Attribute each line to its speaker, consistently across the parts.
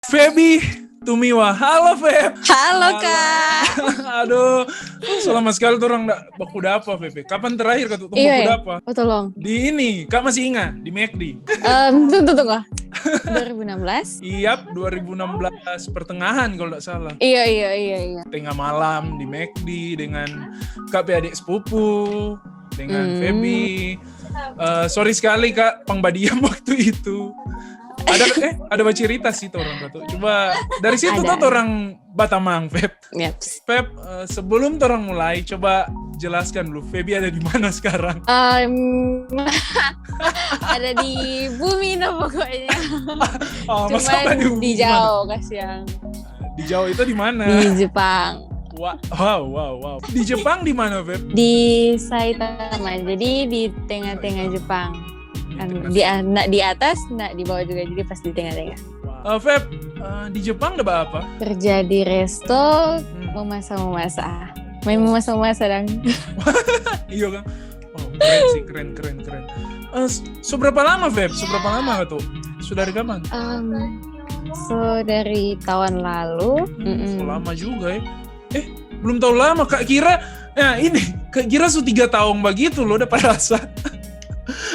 Speaker 1: Feby Tumiwa, halo Feb.
Speaker 2: Halo Kak.
Speaker 1: Aduh, selama sekali tuh orang baku dapa Feb. Kapan terakhir kau tuh baku dapa?
Speaker 2: Oh tolong.
Speaker 1: Di ini, Kak masih ingat di McD?
Speaker 2: Tunggu. 2016?
Speaker 1: Iyap, 2016 pertengahan kalau tidak salah.
Speaker 2: Iya.
Speaker 1: Tengah malam di McD dengan Kak adik sepupu, dengan Feby. Sorry sekali Kak, Pangbadiam waktu itu. Ada cerita sih tuh orang tuh. Coba dari situ tuh orang Batamang, Feb.
Speaker 2: Yep.
Speaker 1: Feb, sebelum orang mulai, coba jelaskan dulu Feby ada di mana sekarang?
Speaker 2: Ada di bumi no pokoknya.
Speaker 1: Cuman
Speaker 2: di jauh kasihan.
Speaker 1: Di jauh itu di mana?
Speaker 2: Di Jepang.
Speaker 1: Wow. Di Jepang di mana, Feb?
Speaker 2: Di Saitama. Jadi di tengah-tengah Jepang. Nak di atas, nak di bawah juga, jadi pas di tengah-tengah.
Speaker 1: Feb, di Jepang ada apa?
Speaker 2: Kerja di resto, memasak. Main memasak dong.
Speaker 1: Iya kan? Oh, keren sih, keren. Seberapa lama, Feb? Seberapa lama tuh? Sudah dari kapan?
Speaker 2: Dari tahun lalu.
Speaker 1: Lama juga ya. Belum tahu lama. Kak kira, Kak kira 3 tahun begitu loh, dapat rasa.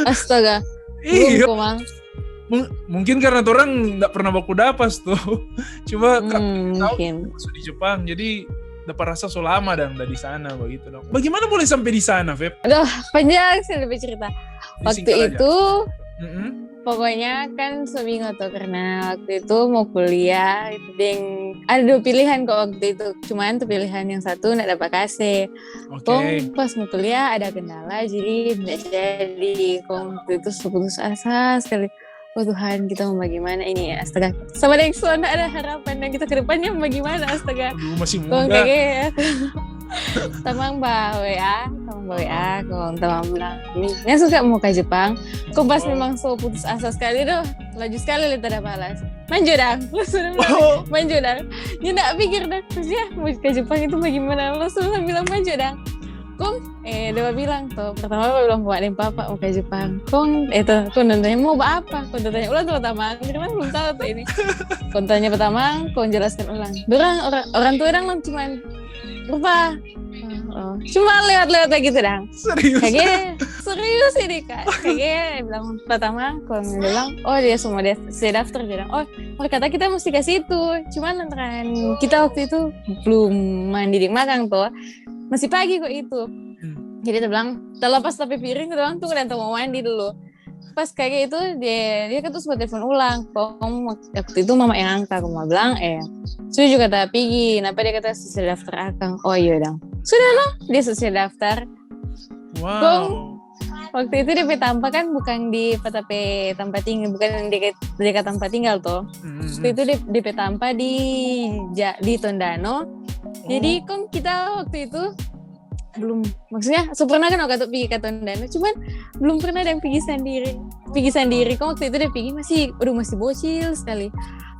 Speaker 2: Astaga.
Speaker 1: Iya. Mungkin karena orang nggak pernah baku dapas tuh. Coba
Speaker 2: mungkin
Speaker 1: masuk di Jepang, jadi dapat rasa so lama dan di sana begitu dong. Bagaimana boleh sampai di sana, Feb?
Speaker 2: Aduh, panjang sih lebih cerita. Waktu itu, pokoknya kan sebingung tuh karena waktu itu mau kuliah, ada 2 pilihan kok waktu itu. Cuman tuh pilihan yang satu nggak dapat kasih. Kong pas mau kuliah ada kendala, jadi nggak jadi. Kong waktu itu putus asa sekali. Oh Tuhan, kita mau bagaimana ini ya, astaga. Sama Dexon ada harapan dan kita ke depannya mau bagaimana, astaga.
Speaker 1: Aduh, masih muda.
Speaker 2: Kong kayak tamang ba WA, kong tamang bilang, "Nya suka mau ke Jepang." Kong pas memang so putus asa sekali doh, laju sekali lihat ada balas. Manjo dah, manjo dah. Dia nak pikir dah, ya mau ke Jepang itu bagaimana, langsung bilang manjo dah. Kong, dia bilang tuh, pertama bilang buat papa mau ke Jepang. Kong, kong tanya mau apa? Kong tanya ulang tuh pertama, gimana belum tahu tuh ini. Kong tanya pertama, kong jelaskan ulang. Orang tua orang cuman lupa. Cuma lewat kayak gitu dah. Serius ini Kak. Kayak bilang pertama, kong bilang, dia saya daftar bilang, kata kita mesti ke situ. Cuman lantaran kita waktu itu belum mandi di magang tuh. Masih pagi kok itu. Jadi dia bilang, terlepas tapi piring, dia bilang tuh dan mau mandi dulu. Pas kayak gitu dia kan terus buat telepon ulang. Waktu itu mama yang angkat, mama bilang, sudah juga tak pergi. Kenapa dia kata selesai daftar akang? Oh iya dong. Sudah loh, dia selesai daftar.
Speaker 1: Wow.
Speaker 2: Kong, waktu itu DP tampak kan bukan di PTP tempat tinggal, bukan di dekat tempat tinggal tuh. Waktu itu DP tampak di Tondano. Jadi kan kita waktu itu belum, maksudnya pernah kan waktu pergi ke Tondano, cuman belum pernah ada yang pergi sendiri. Kan waktu itu dia pergi masih bocil sekali.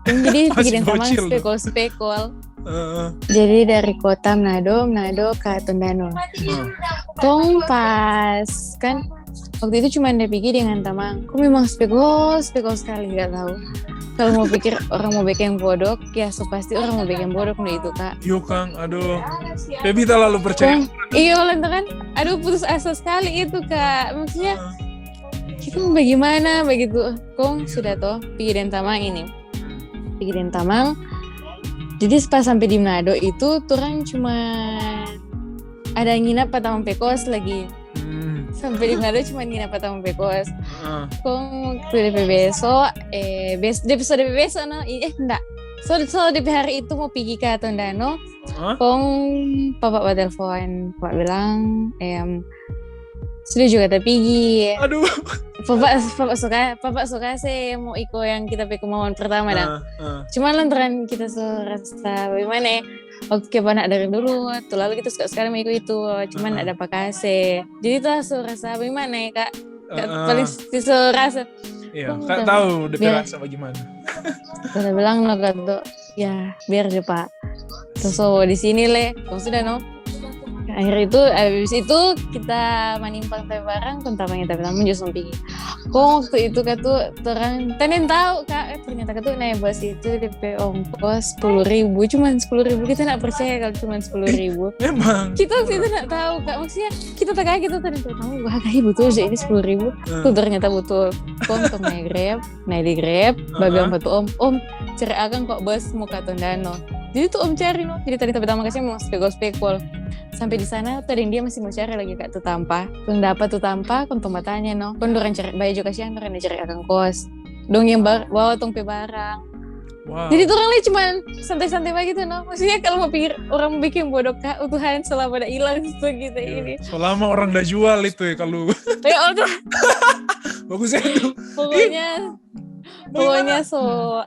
Speaker 2: Jadi pergi dan tamang spekol. Jadi dari kota Manado ke Tondano. Kong pas kan waktu itu cuma dia pergi dengan tamang. Kok memang spekol sekali, gak tahu. Kalau mau pikir orang mau bikin bodoh, ya pasti orang mau bikin bodoh nih itu Kak.
Speaker 1: Yo Kang, aduh. Feby terlalu percaya.
Speaker 2: Iya kan, aduh putus asa sekali itu Kak. Maksudnya kita mau bagaimana begitu. Kong sudah toh pergi dan tamang. Jadi pas sampai di Manado itu orang cuma ada nginap pada Taman Pekos lagi. Sampai di Manado cuma nginap pada Taman Pekos. Kong DP besok, besok no, enggak. So DP hari itu mau pergi ke Tondano. Kong papa telepon, papa bilang, sudah juga tak pergi.
Speaker 1: Aduh.
Speaker 2: Papa suka sih mau ikut yang kita pergi kemauan pertama dah. Cuman lantaran kita rasa bagaimana? Oke, nak dari dulu. Tuh lalu kita suka sekali mau ikut itu. Cuman ada pakase. Jadi tuh rasa bagaimana ya Kak? Paling rasa.
Speaker 1: Iya, Kak tahu DP rasa bagaimana.
Speaker 2: Kita bilang no Kak, ya biar aja Pak. So di sini le, kamu sudah no. Abis itu kita manimpang tayo barang kung tamang kita namun Diyos pingi. Kung waktu itu ka tuh orang tanin tahu kak ternyata ka tuh naik bus itu DP ongkos 10.000 cuman 10.000 kita nak percaya kalau cuman 10.000.
Speaker 1: Memang.
Speaker 2: Kita waktu itu nak tahu kak maksudnya kita tak kayak kita tadi tahu wah kayak betul aja ini 10.000 tuh ternyata betul. Kong naik di Grab bagang batu om cari akan kok bus mau ke Tondano. Jadi tuh om cari no. Jadi tadi pertama kasih mau spekul. Sampai di sana tadi dia masih mau cari lagi kak tuh tanpa. Tuh dapat tuh tanpa kon matanya no. Kon dorang cari bayi juga kasihan dorang cari akan kos. Dong yang bawa tong pe barang.
Speaker 1: Wow.
Speaker 2: Jadi tuh orang lihat cuman santai-santai begitu no. Maksudnya kalau mau pikir orang bikin bodoh kak utuhan selama pada hilang tuh gitu ini.
Speaker 1: Selama orang udah jual itu ya kalau.
Speaker 2: Ya Allah.
Speaker 1: Bagusnya tuh.
Speaker 2: Pokoknya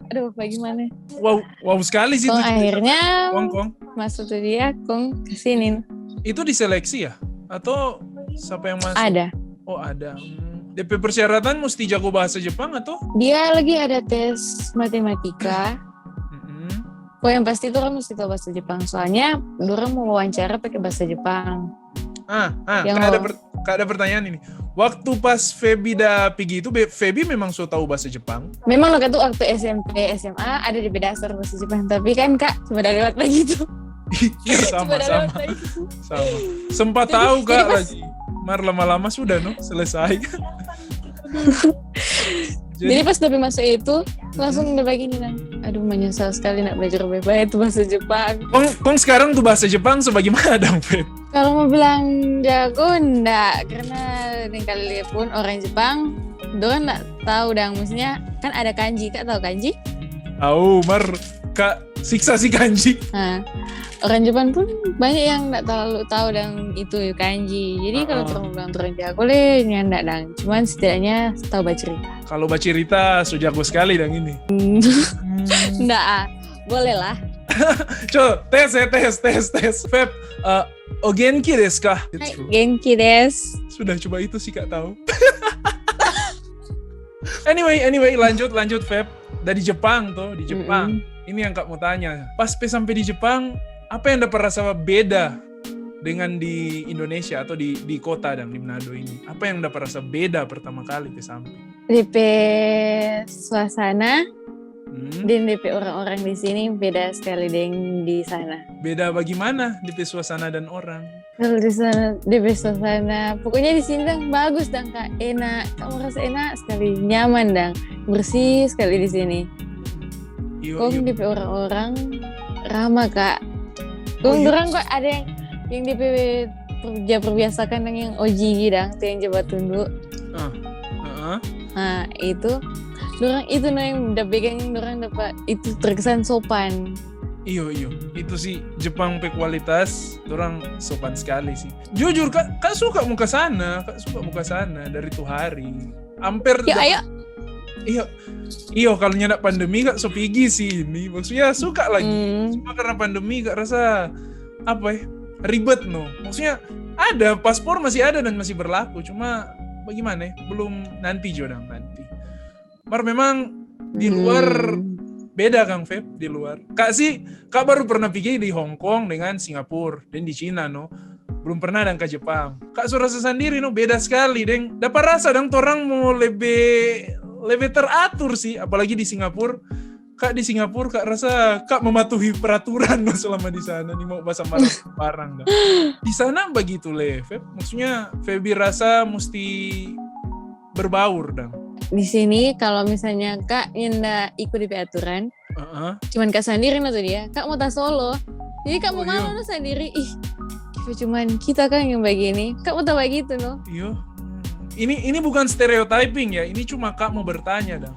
Speaker 2: aduh bagaimana.
Speaker 1: Wow sekali sih
Speaker 2: Kong
Speaker 1: itu.
Speaker 2: akhirnya
Speaker 1: Kong.
Speaker 2: masuk tuh dia Kong kesini.
Speaker 1: Itu diseleksi ya? Atau siapa yang masuk?
Speaker 2: Ada.
Speaker 1: Oh ada. DP persyaratan mesti jago bahasa Jepang atau?
Speaker 2: Dia lagi ada tes matematika. Oh yang pasti itu kan mesti tahu bahasa Jepang. Soalnya orang mau wawancara pakai bahasa Jepang.
Speaker 1: Ada pertanyaan ini. Waktu pas Feby dah pergi itu, Feby memang so tahu bahasa Jepang?
Speaker 2: Memang lo tuh waktu SMP, SMA ada di dasar bahasa Jepang. Tapi kan kak cuma ada lewat lagi tuh.
Speaker 1: sama. Sempat tahu kak lagi. Mar lama-lama sudah no selesai.
Speaker 2: Jadi pas udah masuk itu langsung udah begini nang. Aduh menyesal sekali nak belajar baik-baik itu bahasa Jepang.
Speaker 1: Kong sekarang tuh bahasa Jepang sebagaimana dong Feb?
Speaker 2: Kalau mau bilang jago enggak, karena kali pun orang Jepang doang enggak tahu dang, maksudnya kan ada kanji, kak tahu kanji?
Speaker 1: Tahu, Mar kak siksa si kanji.
Speaker 2: Nah, orang Jepang pun banyak yang enggak terlalu tahu dang itu kanji. Jadi kalau orang bilang orang jago le enggak dang, cuman setidaknya tahu baca cerita.
Speaker 1: Kalau baca cerita so jago sekali dang ini.
Speaker 2: Enggak, boleh lah.
Speaker 1: Tes. Feb, o genki desu ka?
Speaker 2: Hai, genki desu.
Speaker 1: Sudah coba itu sih kak tahu. Anyway, lanjut Feb. Dari Jepang tuh, di Jepang. Ini yang kak mau tanya. Pas sampai di Jepang, apa yang dapat rasa beda dengan di Indonesia atau di kota dan di Manado ini? Apa yang dapat rasa beda pertama kali sampai?
Speaker 2: DP suasana. Dan DP orang-orang di sini beda sekali dengan di sana.
Speaker 1: Beda bagaimana DP suasana dan orang?
Speaker 2: Kalau di sana DP suasana, pokoknya di sini dang bagus dang kak, enak. Kamu merasa enak sekali, nyaman dang, bersih sekali di sini. Kong DP orang-orang ramah kak. Kong orang kok ada yang DP perbiasakan dengan yang oji dang, tuh yang jabat tunduk. Nah itu. Dorang itu yang udah pegang dorang dapat itu terkesan sopan.
Speaker 1: Iyo itu sih Jepang pe kualitas dorang sopan sekali sih. Jujur kak suka muka sana dari tuh hari. Hampir
Speaker 2: ya ayo.
Speaker 1: Iyo kalau nyedak pandemi kak so pigi sih ini. Maksudnya suka lagi. Cuma karena pandemi kak rasa apa ya ribet no. Maksudnya ada paspor masih ada dan masih berlaku. Cuma bagaimana ya belum nanti Jodang nanti. Mar memang di luar beda Kang Feb di luar. Kak baru pernah pergi di Hong Kong dengan Singapura dan di Cina no. Belum pernah dan ke Jepang. Kak rasa sendiri no beda sekali deng. Dapat rasa dong orang mau lebih teratur sih apalagi di Singapura. Kak di Singapura kak rasa kak mematuhi peraturan no selama di sana nih mau bahasa barang dah. Di sana begitu le Feb. Maksudnya Febi rasa mesti berbaur dong.
Speaker 2: Di sini kalau misalnya kak nggak ikut di aturan, cuman kak sendiri tuh dia, kak mau tas solo, jadi kak mau malu no sendiri, cuman kita kan yang begini, kak mau tahu begitu no.
Speaker 1: Iya, ini bukan stereotyping ya, ini cuma kak mau bertanya dah.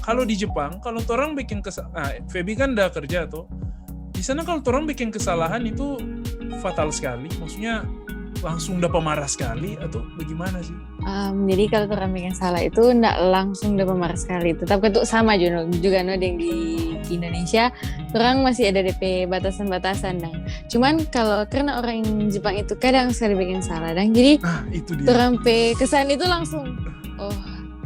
Speaker 1: Kalau di Jepang, kalau orang bikin kesalahan, Feby kan udah kerja tuh, di sana kalau orang bikin kesalahan itu fatal sekali, maksudnya langsung dapat marah sekali atau bagaimana sih?
Speaker 2: Jadi kalau orang bikin salah itu nggak langsung dapat marah sekali, tetap itu sama juga no yang di Indonesia, orang masih ada DP batasan-batasan dang. Cuman kalau karena orang Jepang itu kadang sekali bikin salah dang, jadi
Speaker 1: itu dia.
Speaker 2: orang pe kesan itu langsung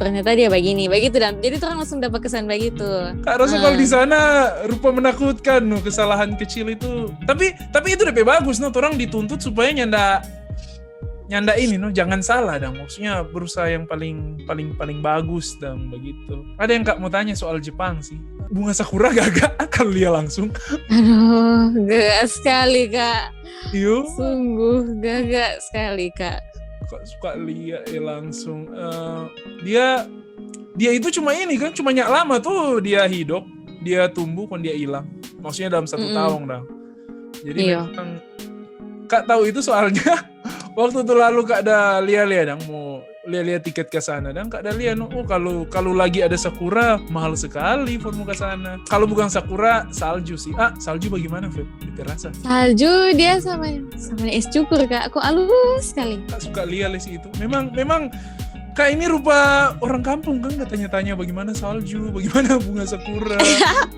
Speaker 2: ternyata dia begini, begitu dan jadi orang langsung dapat kesan begitu.
Speaker 1: Kak rasa kalau di sana rupa menakutkan no, kesalahan kecil itu. Tapi itu DP bagus no, orang dituntut supaya nyanda ini no, jangan salah dong. Maksudnya berusaha yang paling bagus dong begitu. Ada yang Kak mau tanya soal Jepang sih. Bunga sakura gagak kalau dia langsung.
Speaker 2: Aduh, gagak sekali Kak.
Speaker 1: Iyo.
Speaker 2: Sungguh gagak sekali Kak.
Speaker 1: Kak suka lihat langsung. Dia itu cuma ini kan, cuma nyak lama tuh dia hidup, dia tumbuh kan dia hilang. Maksudnya dalam 1 tahun dah. Jadi memang Kak tahu itu soalnya waktu itu lalu Kak ada lihat-lihat dang mau lihat tiket ke sana dan Kak ada lihat oh kalau lagi ada sakura mahal sekali mau ke sana. Kalau bukan sakura salju sih. Salju bagaimana Feb? Terasa.
Speaker 2: Salju dia sama es cukur Kak. Aku halus sekali.
Speaker 1: Kak suka lihat sih itu. Memang Kak ini rupa orang kampung kan tanya-tanya bagaimana salju, bagaimana bunga sakura.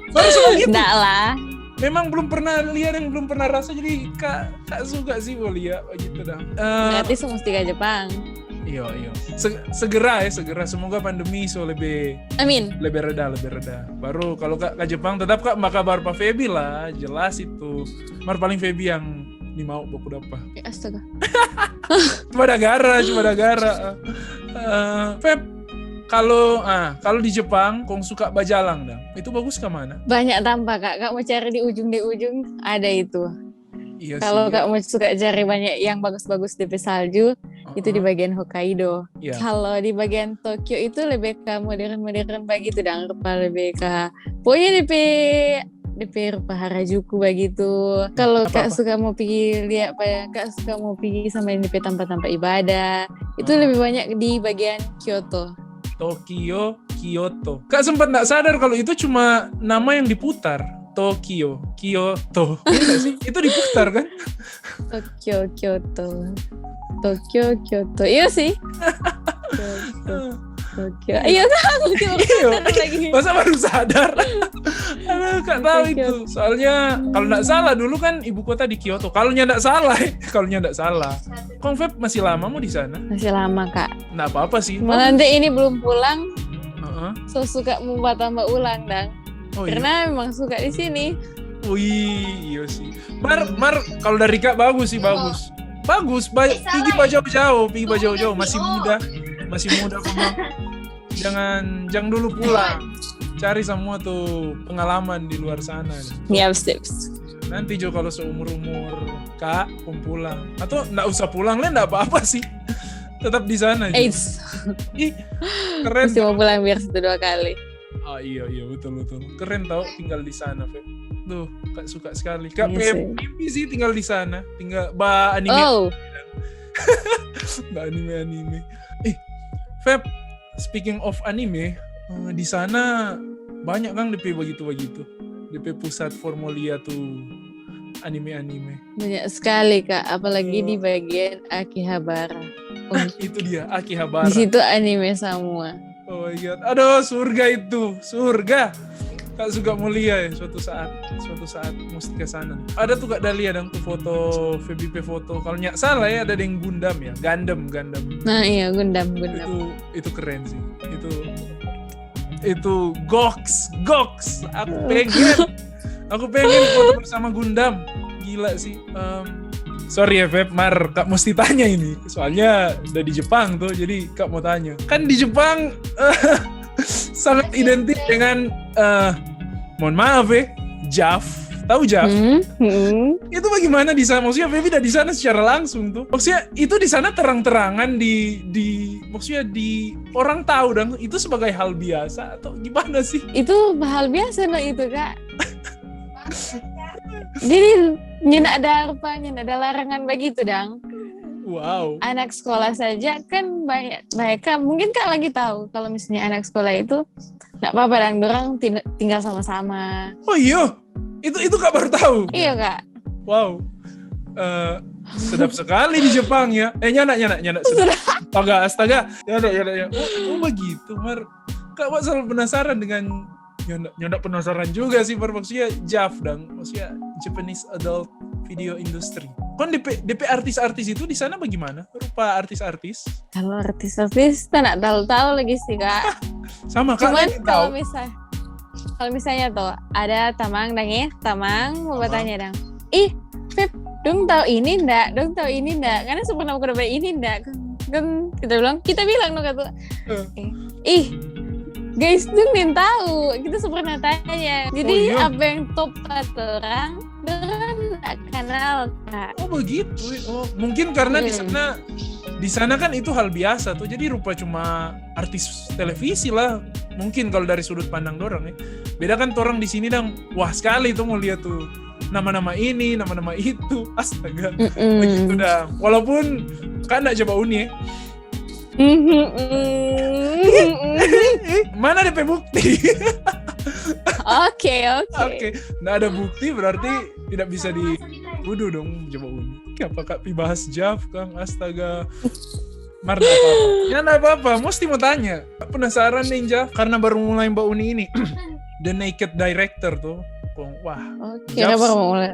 Speaker 1: Baru soal gitu.
Speaker 2: Enggak lah.
Speaker 1: Memang belum pernah lihat yang belum pernah rasa jadi kak suka sih mau lihat begitu dah.
Speaker 2: Berarti mesti ke Jepang.
Speaker 1: Iya. Segera semoga pandemi lebih reda. Baru kalau Kak ke Jepang tetap Kak maka kabar Pak Feby lah, jelas itu. Mar paling Feby yang mau baku dapat.
Speaker 2: Astaga.
Speaker 1: Cuma negara. Feb, kalau di Jepang kong suka bajalang dah. Itu bagus ke mana?
Speaker 2: Banyak tampak Kak. Kak mau cari di ujung ada itu.
Speaker 1: Iya
Speaker 2: kalau
Speaker 1: sih,
Speaker 2: Kak mau suka cari banyak yang bagus-bagus di salju, itu di bagian Hokkaido.
Speaker 1: Yeah.
Speaker 2: Kalau di bagian Tokyo itu lebih ke modern begitu dan rupa lebih ke pokoknya DP rupa Harajuku begitu. Kalau Kak suka mau pergi lihat Kak suka mau pergi sama DP tempat-tempat ibadah, itu lebih banyak di bagian Kyoto.
Speaker 1: Tokyo, Kyoto. Kak sempat nggak sadar kalau itu cuma nama yang diputar. Tokyo, Kyoto. Iya sih? Itu diputar kan?
Speaker 2: Tokyo, Kyoto. Iya sih. Tokyo. Iya kan?
Speaker 1: Lagi. Masa baru sadar? Aduh, Kak tahu itu. Soalnya kalau nggak salah dulu kan ibu kota di Kyoto. Kalau nggak salah. Kong Feb masih lama mau di sana?
Speaker 2: Masih lama Kak.
Speaker 1: Nggak apa-apa sih.
Speaker 2: Nanti ini belum pulang. So suka mau tambah ulang dang. Karena memang suka di sini.
Speaker 1: Wih, iya sih. Mar kalau dari Kak bagus sih, bagus. Pergi jauh-jauh, masih muda memang. Jangan dulu pulang. Cari semua tuh pengalaman di luar sana.
Speaker 2: Iya, tips.
Speaker 1: Nanti Jo kalau seumur-umur Kak pulang. Atau enggak usah pulang lah, enggak apa-apa sih. Tetap di sana. Ih, keren.
Speaker 2: Mesti mau pulang biar 1-2 kali.
Speaker 1: Iya betul. Keren tau tinggal di sana, Feb. Tuh, Kak suka sekali. Kak mimpi sih tinggal di sana. Tinggal anime. Anime. Feb, speaking of anime, di sana banyak kan DP begitu. DP pusat formulia tuh anime.
Speaker 2: Banyak sekali Kak, apalagi di bagian Akihabara.
Speaker 1: Itu dia Akihabara.
Speaker 2: Di situ anime semua.
Speaker 1: Oh my God. Aduh, surga. Kak suka mulia ya suatu saat mesti ke sana. Ada tuh Kak Dalia dan tuh foto VBP foto. Kalau nggak salah ya ada yang Gundam ya, Gundam.
Speaker 2: Nah iya Gundam.
Speaker 1: Itu keren sih. Itu Gox. Aku pengen foto bersama Gundam. Gila sih. Sorry ya Feb, Kak mesti tanya ini. Soalnya udah di Jepang tuh, jadi Kak mau tanya. Kan di Jepang sangat identik dengan, mohon maaf ya, JAF. Tahu JAF? Itu bagaimana di sana? Maksudnya Febi udah di sana secara langsung tuh. Maksudnya itu di sana terang-terangan maksudnya di orang tahu dan itu sebagai hal biasa atau gimana sih?
Speaker 2: Itu hal biasa itu Kak. Jadi nggak ada larangan begitu dang.
Speaker 1: Wow.
Speaker 2: Anak sekolah saja kan banyak Kak. Mungkin Kak lagi tahu kalau misalnya anak sekolah itu nggak apa-apa dang, dorang tinggal sama-sama.
Speaker 1: Oh iya, itu Kak baru tahu.
Speaker 2: Iya Kak.
Speaker 1: Wow. Sedap sekali di Jepang ya. Nyana. Astaga. Ya. Oh begitu, Kak selalu penasaran dengan Nyondak penasaran juga sih maksudnya JAV dan maksudnya Japanese Adult Video Industry. Kon DP artis-artis itu di sana bagaimana? Rupa artis-artis?
Speaker 2: Kalau artis-artis tak tahu lagi sih kak.
Speaker 1: Sama Kak
Speaker 2: Cuman
Speaker 1: Lek
Speaker 2: kalau
Speaker 1: tahu.
Speaker 2: misalnya tuh ada tamang mau bertanya dang. Ih, Feb, dong tahu ini ndak? Karena pernah aku dapat ini ndak? Kan kita bilang dong kata. Ih, guys, dong nih tahu. Kita pernah tanya. Jadi
Speaker 1: iya.
Speaker 2: apa yang top kata orang nggak kenal kak.
Speaker 1: Oh begitu. Oh, mungkin karena di sana kan itu hal biasa tuh. Jadi rupa cuma artis televisi lah. Mungkin kalau dari sudut pandang dorang ya. Beda kan orang di sini dong. Wah sekali tuh mau lihat tuh nama-nama ini, nama-nama itu. Astaga. Begitu dah. Walaupun kan enggak coba uni ya. Mana DP bukti?
Speaker 2: Oke.
Speaker 1: Nggak ada bukti berarti tidak bisa dituduh dong coba uni. Apa Kak Pi bahas Jav Kang? Astaga. Mar apa-apa. Ya nggak apa-apa. Mesti mau tanya. Penasaran nih Jav karena baru mulai Mbak Uni ini. The Naked Director tuh. Wah.
Speaker 2: Oke,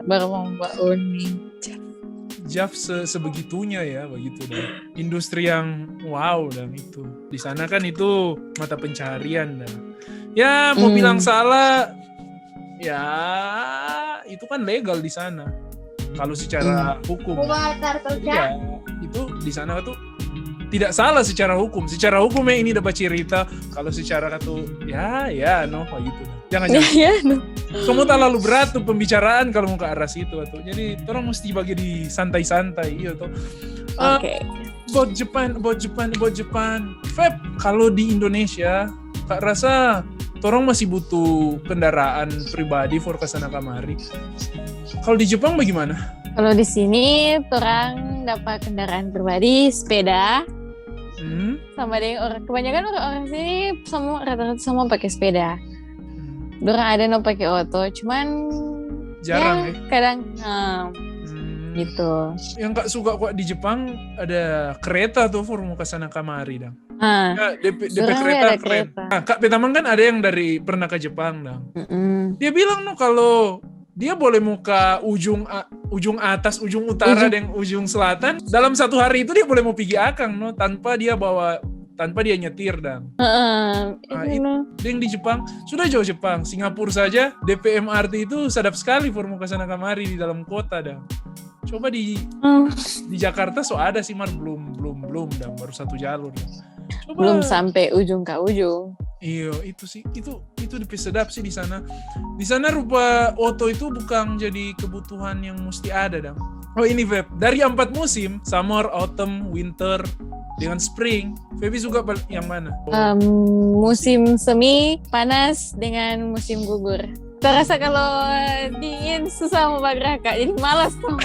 Speaker 2: baru mau Mbak Uni.
Speaker 1: Jav sebegitunya ya begitu dan industri yang wow dan itu di sana kan itu mata pencaharian dan ya mau bilang salah ya itu kan legal di sana kalau secara hukum ya itu di sana tuh tidak salah secara hukumnya ini dapat cerita kalau secara kata ya no gitu jangan kamu terlalu berat tuh pembicaraan kalau mau ke arah situ tuh. Jadi orang mesti bagi di santai-santai iya tuh.
Speaker 2: Oke.
Speaker 1: About Japan. Feb, kalau di Indonesia Kak rasa orang masih butuh kendaraan pribadi for kesana kemari. Kalau di Jepang bagaimana?
Speaker 2: Kalau di sini orang dapat kendaraan pribadi, sepeda. Sama dengan orang kebanyakan orang sini rata-rata semua pakai sepeda. Dorang ada no pakai oto, cuman
Speaker 1: jarang ya.
Speaker 2: Kadang gitu.
Speaker 1: Yang Kak suka kok di Jepang ada kereta tuh for mau kesana kemari dong. Ya, DP kereta keren. Nah, Kak Petamang kan ada yang pernah ke Jepang dong. Dia bilang no kalau dia boleh mau ke ujung atas, ujung utara dan ujung selatan dalam satu hari itu dia boleh mau pergi akang no tanpa dia nyetir dan yang di Jepang sudah jauh Jepang Singapura saja DP MRT itu sadap sekali for mau kesana kemari di dalam kota dan coba di Jakarta ada sih mar belum dan baru satu jalur coba,
Speaker 2: belum sampai ujung ke ujung.
Speaker 1: Iya itu sih itu DP sedap sih di sana rupa oto itu bukan jadi kebutuhan yang mesti ada dong. Oh ini Feb dari 4 musim summer, autumn, winter dengan spring, Feby suka yang mana?
Speaker 2: Musim semi, panas dengan musim gugur. Terasa kalau dingin susah mau bergerak, jadi malas tuh.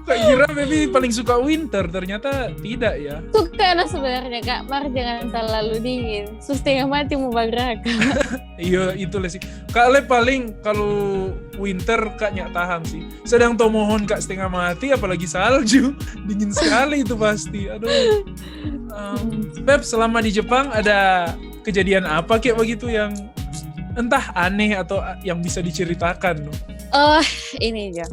Speaker 1: Kak kira Feby paling suka winter, ternyata tidak ya.
Speaker 2: Suka lah sebenarnya Kak, mar jangan terlalu dingin. Setengah mati mau bergerak.
Speaker 1: Iya itu lah sih. Kak Le paling kalau winter Kak nyak tahan sih. Sedang mohon Kak setengah mati apalagi salju. Dingin sekali itu pasti. Aduh. Beb selama di Jepang ada kejadian apa kayak begitu yang entah aneh atau yang bisa diceritakan?
Speaker 2: Oh ini aja.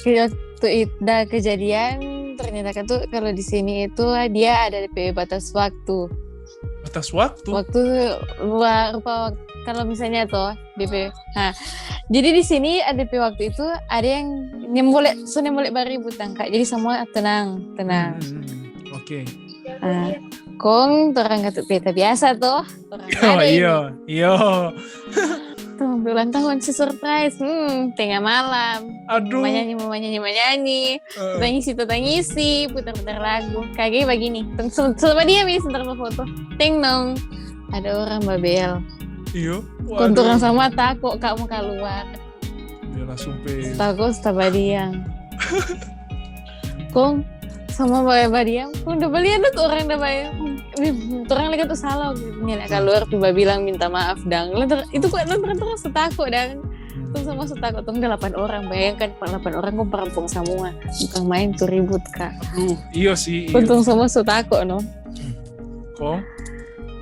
Speaker 2: Waktu itu ada kejadian ternyata kan tuh kalau di sini itu dia ada DP batas waktu.
Speaker 1: Batas waktu?
Speaker 2: Waktu rupa kalau misalnya tuh DP. Nah, jadi di sini ada DP waktu itu ada yang boleh baribu Kak. Jadi semua tenang.
Speaker 1: Oke.
Speaker 2: Kong orang kata peta biasa tuh.
Speaker 1: Iya.
Speaker 2: Tuh ulang tahun si surprise. Tengah malam.
Speaker 1: Aduh.
Speaker 2: Mau nyanyi. Tangisi, putar-putar lagu. Kayak begini. Selama dia sebentar foto. Ting nong. Ada orang babel.
Speaker 1: Iya.
Speaker 2: Konturan sama takut kamu keluar.
Speaker 1: Dia langsung
Speaker 2: takut stabadiang. Kong sama babadiang. Kong udah balian tuh orang udah bayar. Orang lagi tuh salah. Nih keluar tiba bilang minta maaf dang. Itu kok terus setakut dang. Tuh sama setakut tuh 8 orang. Bayangkan 8 orang kok perampung semua. Bukan main tuh ribut Kak.
Speaker 1: Iya sih.
Speaker 2: Untung semua setakut no.
Speaker 1: Kok?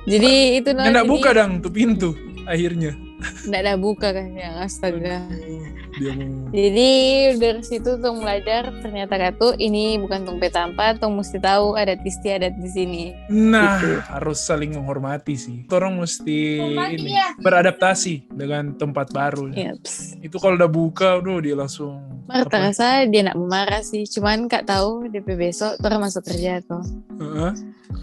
Speaker 2: Jadi itu
Speaker 1: nggak buka dang tuh pintu akhirnya.
Speaker 2: Nggak ada buka kan yang astaga.
Speaker 1: Dia mau
Speaker 2: Jadi dari situ tong belajar ternyata katu ini bukan tong petampa, tong mesti tahu adat istiadat di sini.
Speaker 1: Nah,
Speaker 2: Gitu.
Speaker 1: harus saling menghormati sih. Orang mesti ini beradaptasi dengan tempat baru.
Speaker 2: Yaps.
Speaker 1: Itu kalau udah buka, dia langsung
Speaker 2: Marta rasa dia nak marah sih, cuman kak tahu DP besok orang masuk kerja tuh.
Speaker 1: Heeh.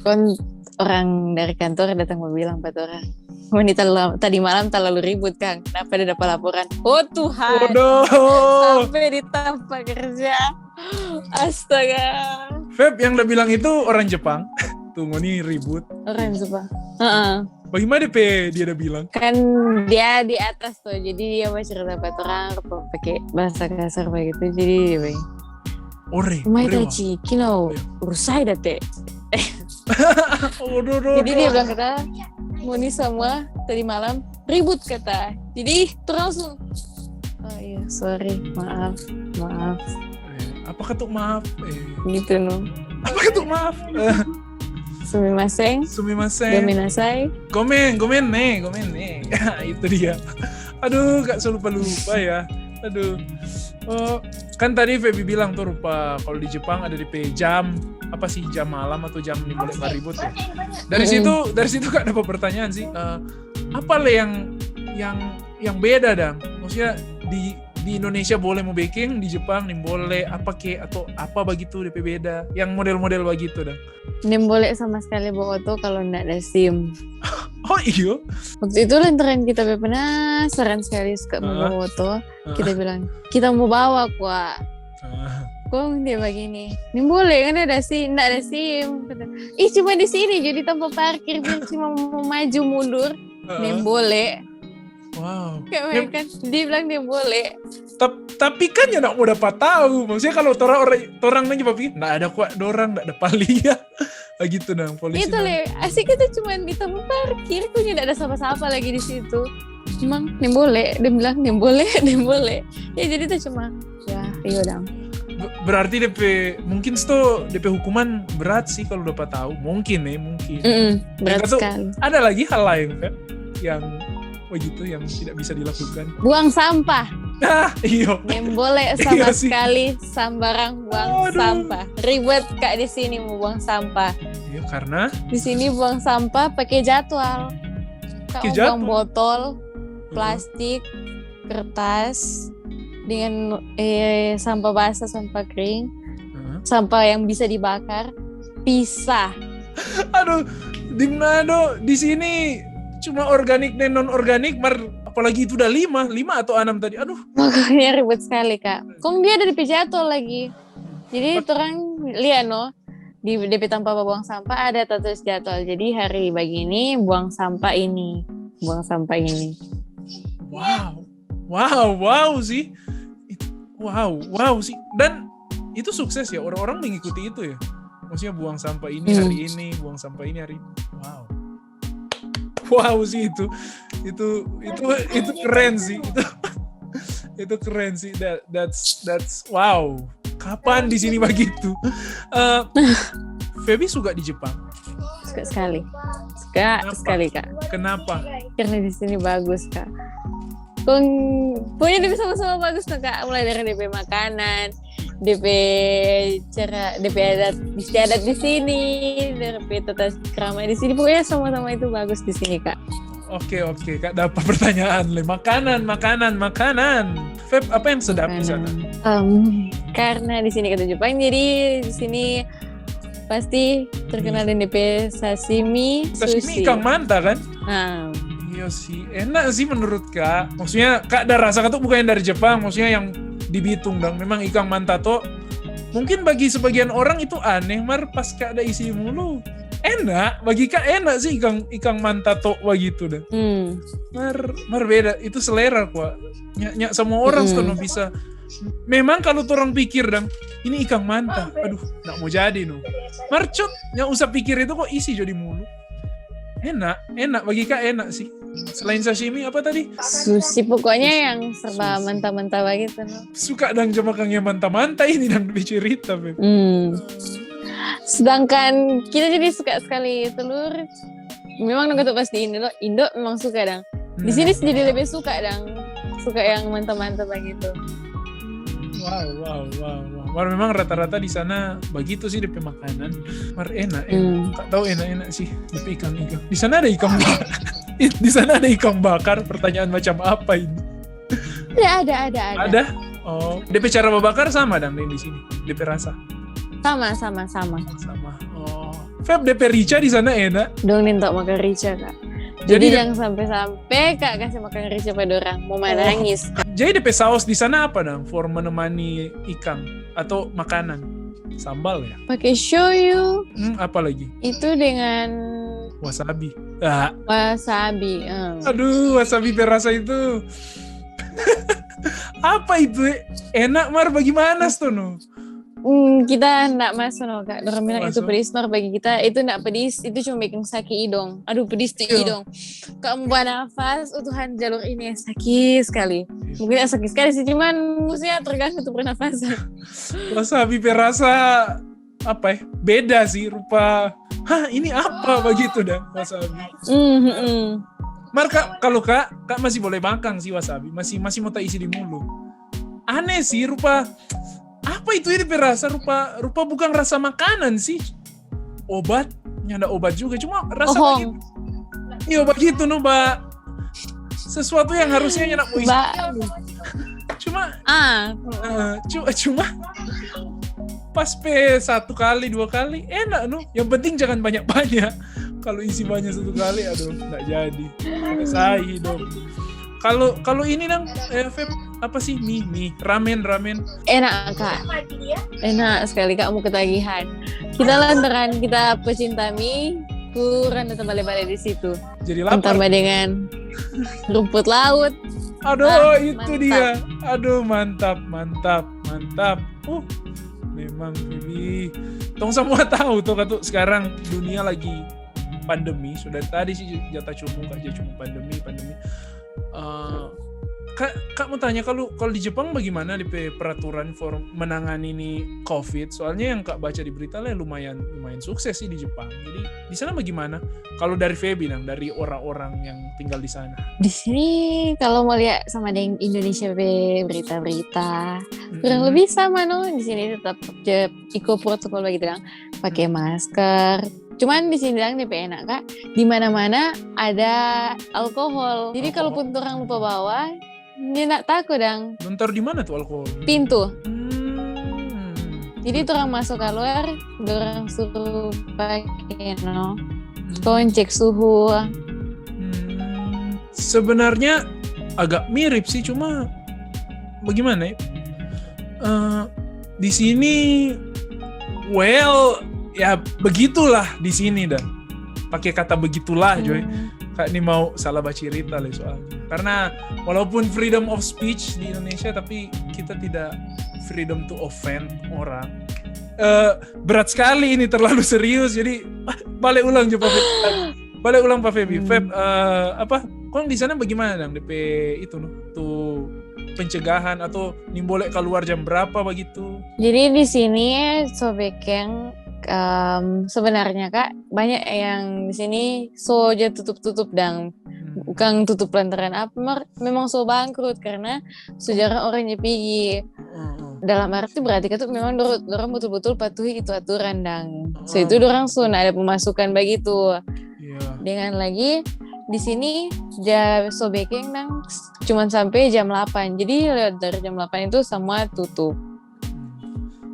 Speaker 2: Kan orang dari kantor datang mau bilang pada orang, wanita tadi malam terlalu ribut Kang, kenapa dia dapat laporan? Oh Tuhan,
Speaker 1: Waduh.
Speaker 2: sampai ditampak kerja. Astaga.
Speaker 1: Feb yang udah bilang itu orang Jepang. Tunggu nih ribut.
Speaker 2: Orang coba. Heeh.
Speaker 1: Bagaimana dia udah bilang?
Speaker 2: Kan dia di atas tuh, jadi dia mau cerita pada orang pakai bahasa kasar begitu, jadi dia bilang,
Speaker 1: Ore.
Speaker 2: "Umay
Speaker 1: Ore, wah.
Speaker 2: tachi, kino urusai date."
Speaker 1: Waduh.
Speaker 2: Jadi dia bilang kata, Moni semua tadi malam ribut kata. Jadi terus langsung, oh iya sorry, maaf.
Speaker 1: Apa ketuk maaf?
Speaker 2: Gitu no.
Speaker 1: Apa ketuk maaf?
Speaker 2: Sumimasen,
Speaker 1: Sumimasen.
Speaker 2: dominasai.
Speaker 1: Gomen nih. Itu dia. Aduh, gak lupa ya. Aduh. Oh, kan tadi Feby bilang tuh rupa kalau di Jepang ada di jam apa sih, jam malam atau jam nih boleh ribut ya. Dari situ Kak dapat pertanyaan sih. Apa lah yang beda dang? Maksudnya di Indonesia boleh mau baking, di Jepang nih boleh apa ke atau apa begitu DP beda. Yang model-model begitu dang.
Speaker 2: Nem boleh sama sekali bawa tuh kalau nggak ada SIM.
Speaker 1: Oh iya.
Speaker 2: Waktu itu lantaran kita penasaran sekali suka mau bawa tuh. Kita bilang, kita mau bawa kuah. Kok dia begini? Nem boleh kan ada SIM, nggak ada SIM. Kata, ih cuma di sini jadi tanpa parkir biar cuma mau maju mundur. Nem boleh.
Speaker 1: Wow.
Speaker 2: Kayak mereka, dia bilang dia boleh.
Speaker 1: Tapi kan ya nak mau dapat tahu. Maksudnya kalau orang nanya papi, nggak ada kuat dorang, nggak ada palia. Gitu dong polisi.
Speaker 2: Itu le, asik kita cuma di tempat parkir, kok nggak ada siapa-siapa lagi di situ. Emang nem boleh, dia bilang nem boleh. Ya jadi itu cuma, ya iya dong.
Speaker 1: Berarti mungkin DP hukuman berat sih kalau dapat tahu. Mungkin.
Speaker 2: Berat sekali.
Speaker 1: Ada lagi hal lain kan yang begitu yang tidak bisa dilakukan.
Speaker 2: Buang sampah.
Speaker 1: Iya.
Speaker 2: Nem boleh sama sekali sembarang buang sampah. Ribet Kak di sini mau buang sampah.
Speaker 1: Iya, karena
Speaker 2: di sini buang sampah pakai jadwal. Kak buang botol, plastik, kertas dengan sampah basah, sampah kering, sampah yang bisa dibakar, pisah.
Speaker 1: Aduh, di Manado di sini cuma organik dan non organik, apalagi itu udah 5 atau 6 tadi. Aduh,
Speaker 2: makanya ribet sekali Kak. Kong dia ada di jadwal lagi. Jadi orang lihat no, di DP tanpa buang sampah ada tertulis jadwal. Jadi hari begini buang sampah ini.
Speaker 1: Wow sih. Wow sih. Dan itu sukses ya, orang-orang mengikuti itu ya. Maksudnya buang sampah ini hari ini, buang sampah ini hari ini. Wow sih itu keren sih. Itu keren sih. That's wow. Kapan di sini begitu? Feby suka di Jepang?
Speaker 2: Suka sekali Kak.
Speaker 1: Kenapa?
Speaker 2: Karena di sini bagus Kak. Pokoknya DP sama-sama bagus tuh Kak. Mulai dari DP makanan, DP adat istiadat di sini, DP tata krama di sini. Pokoknya sama-sama itu bagus di sini Kak.
Speaker 1: Oke Kak, dapat pertanyaan le. Makanan. Feb, apa yang sedap di sana?
Speaker 2: Karena di sini kata Jepang, jadi di sini pasti terkenal dengan DP sashimi, sushi.
Speaker 1: Ikan manta kan?
Speaker 2: Nah.
Speaker 1: Iya sih, enak sih menurut Kak. Maksudnya Kak ada rasa tuh bukan yang dari Jepang, maksudnya yang di Bitung dong. Memang ikan manta tuh mungkin bagi sebagian orang itu aneh, pas Kak ada isi mulu. Enak, bagi Kak enak sih ikan manta tuh begitu dah. Mar beda, itu selera Kak. Nyak semua orang tuh bisa. Memang kalau orang pikir dong, ini ikan manta, aduh, nggak mau jadi no. Marcut, nyak usah pikir itu kok isi jadi mulu. Enak bagi Kak enak sih. Selain sashimi apa tadi?
Speaker 2: Sushi, pokoknya yang serba mentah-mentah begitu no.
Speaker 1: Suka dang cuma kang yang mantah-mantah ini dan bercerita Beb.
Speaker 2: Sedangkan kita jadi suka sekali telur. Memang nggak tuh pas di Indo memang suka dang. Di sini jadi lebih suka dang suka yang mantap-mantap begitu.
Speaker 1: Wow. Mar memang rata-rata di sana begitu sih DP makanan. Mar enak. Kak tahu enak-enak sih DP ikan. Di sana ada ikan bakar. Di sana ada ikan bakar. Pertanyaan macam apa ini?
Speaker 2: Ada.
Speaker 1: Ada? Oh, DP cara membakar sama dong di sini. DP rasa.
Speaker 2: Sama.
Speaker 1: Sama. Oh. Feb DP rica di sana enak.
Speaker 2: Dong nintok makan rica Kak. Jadi jangan sampai Kak kasih makan rica pada orang mau nangis.
Speaker 1: Jadi DP saus di sana apa dong? For menemani ikan atau makanan? Sambal ya?
Speaker 2: Pakai shoyu.
Speaker 1: Apa lagi?
Speaker 2: Itu dengan
Speaker 1: wasabi.
Speaker 2: Wasabi.
Speaker 1: Aduh, wasabi perasa itu. Apa itu? Enak Mar bagaimana Stono?
Speaker 2: Kita enggak masuk no Kak. Orang bilang itu pedis, Mar bagi kita itu enggak pedis, itu cuma bikin sakit hidung. Aduh pedis di hidung. Kamu buat nafas, Tuhan jalur ini sakit sekali. Mungkin sakit sekali sih, cuman maksudnya terganggu tuh pernafasan.
Speaker 1: Wasabi perasa apa ya? Beda sih rupa. Hah ini apa begitu dah wasabi. Mar kalau kak masih boleh makan sih wasabi, masih mau tak isi di mulut. Aneh sih rupa. Apa itu ini perasa rupa bukan rasa makanan sih. Obat, nyanda obat juga cuma rasa begitu. Iya begitu no, Mbak. Sesuatu yang harusnya nyenak mau isi. Cuma pas satu kali 2 kali enak no. Yang penting jangan banyak-banyak. Kalau isi banyak 1 kali aduh enggak jadi. Sahi dong. Kalau ini dong Feb, apa sih mie ramen
Speaker 2: enak Kak, enak sekali Kak, mau ketagihan kita lantaran kita pecinta mie kurang datang balik-balik di situ
Speaker 1: jadi lapar
Speaker 2: tambah dengan rumput laut.
Speaker 1: Aduh itu mantap. Dia aduh mantap memang Bibi tong semua tahu tuh Kak, sekarang dunia lagi pandemi, sudah tadi sih jatah cuma pandemi. Kak mau tanya kalau di Jepang bagaimana di peraturan for menangani ini COVID? Soalnya yang Kak baca di berita lah lumayan sukses sih di Jepang. Jadi di sana bagaimana? Kalau dari Feby dari orang-orang yang tinggal di sana. Di
Speaker 2: sini kalau mau lihat sama dengan Indonesia berita-berita kurang lebih sama no. Di sini tetap ikut protokol begitu kan, pakai masker. Cuman di sini DP enak Kak, di mana-mana ada alkohol. Jadi kalaupun orang lupa bawa, dia nggak takut dang.
Speaker 1: Bentar di mana tuh alkohol?
Speaker 2: Pintu. Jadi orang masuk keluar, orang suruh pakai no. Cek suhu.
Speaker 1: Sebenarnya agak mirip sih, cuma bagaimana ya? Di sini, ya begitulah di sini dah. Pakai kata begitulah Joy. Kak ini mau salah baca cerita lah soalnya. Karena walaupun freedom of speech di Indonesia tapi kita tidak freedom to offend orang. Berat sekali ini, terlalu serius jadi balik ulang coba. Balik ulang Pak Feby. Feb kau di sana bagaimana dong DP itu tuh pencegahan atau boleh keluar jam berapa begitu?
Speaker 2: Jadi di sini sobekeng sebenarnya Kak banyak yang di sini aja tutup dang, bukan tutup lantaran apa, memang bangkrut karena sejarah orang pergi. Dalam arti berarti kan memang dorang betul-betul patuhi itu aturan dang. So itu dorang ada pemasukan begitu. Dengan lagi di sini sobekeng dang cuman sampai jam 8. Jadi dari jam 8 itu semua tutup.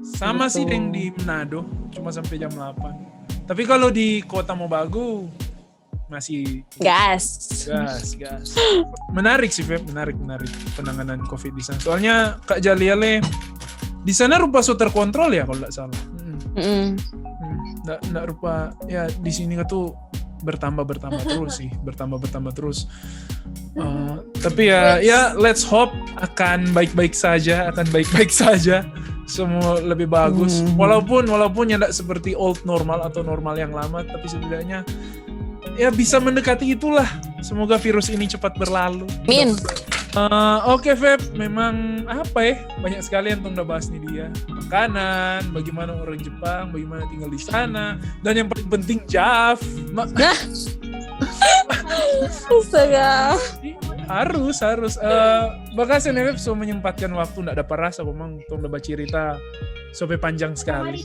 Speaker 1: Sama sih yang di Manado, cuma sampai jam 8. Tapi kalau di Kota Mobagu masih gas. Menarik sih, Feb, menarik penanganan COVID di sana. Soalnya Kak Jaliale di sana rupa terkontrol ya kalau nggak salah. Nggak rupa ya di sini tuh bertambah terus. Tapi ya let's hope akan baik-baik saja. Semua lebih bagus. Walaupun ya tidak seperti old normal atau normal yang lama, tapi setidaknya ya bisa mendekati itulah. Semoga virus ini cepat berlalu.
Speaker 2: Amin.
Speaker 1: Oke Feb, memang banyak sekali yang udah bahas nih dia. Makanan, bagaimana orang Jepang, bagaimana tinggal di sana, dan yang paling penting JAF.
Speaker 2: Astaga.
Speaker 1: Harus. Bahkan NFF so menyempatkan waktu nggak dapat rasa memang tong udah cerita sampai panjang sekali.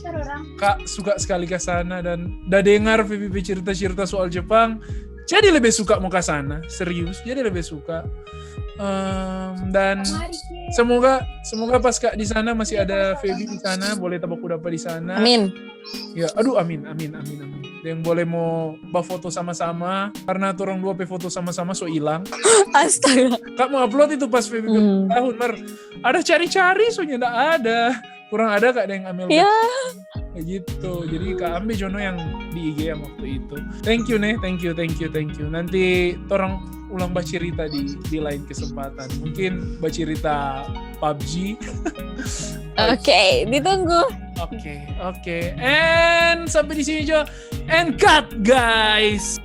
Speaker 1: Kak suka sekali ke sana dan udah dengar VVP cerita-cerita soal Jepang. Jadi lebih suka mau ke sana, serius. Jadi lebih suka. Dan semoga pas Kak di sana masih ada Feby di sana, boleh tabak dapat di sana.
Speaker 2: Amin.
Speaker 1: Ya, aduh amin. Yang boleh mau foto sama-sama karena orang dua foto sama-sama so hilang.
Speaker 2: Astaga.
Speaker 1: Kak mau upload itu pas Feby tahun Mar. Ada cari-cari soalnya enggak ada. Kurang ada Kak ada yang ambil.
Speaker 2: Ya.
Speaker 1: Kayak gitu. Jadi Kak ambil Jono yang di IG yang waktu itu. Thank you nih, thank you. Nanti orang ulang cerita di lain kesempatan. Mungkin cerita PUBG.
Speaker 2: Oke, ditunggu.
Speaker 1: Oke. And sampai di sini aja. And cut guys.